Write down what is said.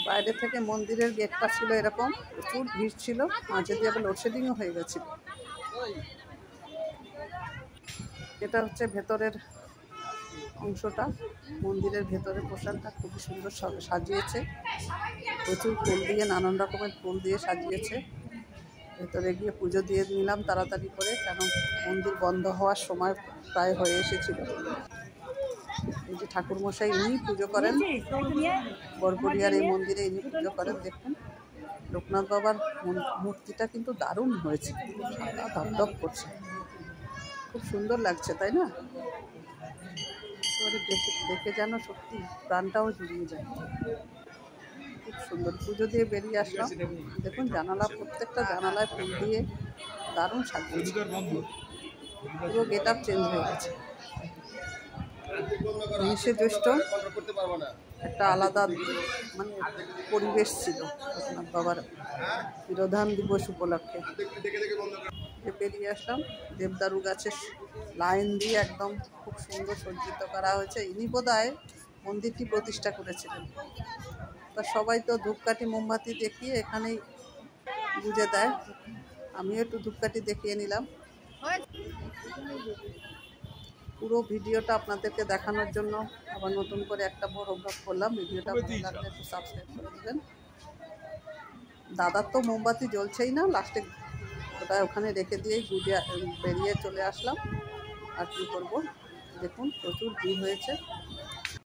বাইরে থেকে মন্দিরের গেটটা ছিল এরকম, প্রচুর ভিড় ছিল, মাঝে দিয়ে আবার লোডশেডিংও হয়ে গেছিল। এটা হচ্ছে ভেতরের অংশটা, মন্দিরের ভেতরে পোশাকটা খুবই সুন্দর সাজিয়েছে, প্রচুর ফুল দিয়ে, নানান রকমের ফুল দিয়ে সাজিয়েছে। ভেতরে গিয়ে পুজো দিয়ে নিলাম তাড়াতাড়ি করে, কারণ মন্দির বন্ধ হওয়ার সময় প্রায় হয়ে এসেছিল। এই যে ঠাকুরমশাই, ইনি পুজো করেন, বরবরিয়ার এই মন্দিরে ইনি পুজো করেন। দেখুন লোকনাথ বাবার মূর্তিটা কিন্তু দারুণ হয়েছে, সাদা ধপধপ করছে, খুব সুন্দর লাগছে, তাই না? দেখে যেন সত্যি প্রাণটাও জুড়িয়ে যায়। খুব সুন্দর। পুজো দিয়ে বেরিয়ে আসলাম, দেখুন জানালা, প্রত্যেকটা জানালায় ফুল দিয়ে দারুণ সাজিয়েছে, পুরো গেট আপ চেঞ্জ হয়ে গেছে। 19শে জ্যৈষ্ঠ একটা আলাদা মানে পরিবেশ ছিল লোকনাথ বাবার তিরোধান দিবস উপলক্ষে। বেরিয়ে আসলাম, দেবদারু গাছের লাইন দিয়ে একদম খুব সুন্দর সজ্জিত করা হয়েছে। ইনি বোধহয় মন্দিরটি প্রতিষ্ঠা করেছিলেন। তা সবাই তো ধূপকাঠি মোমবাতি দেখিয়ে এখানেই বুঝে দেয়, আমিও একটু ধূপকাঠি দেখিয়ে নিলাম। পুরো ভিডিওটা আপনাদেরকে দেখানোর জন্য আবার নতুন করে একটা বড় ব্লগ করলাম। ভিডিওটা ভালো লাগলে একটু সাবস্ক্রাইব করে দেবেন। দাদার তো মোমবাতি জ্বলছেই না, লাস্টে ওটা ওখানে রেখে দিয়েই বেরিয়ে চলে আসলাম। আর কি করব, দেখুন প্রচুর ভিড় হয়েছে।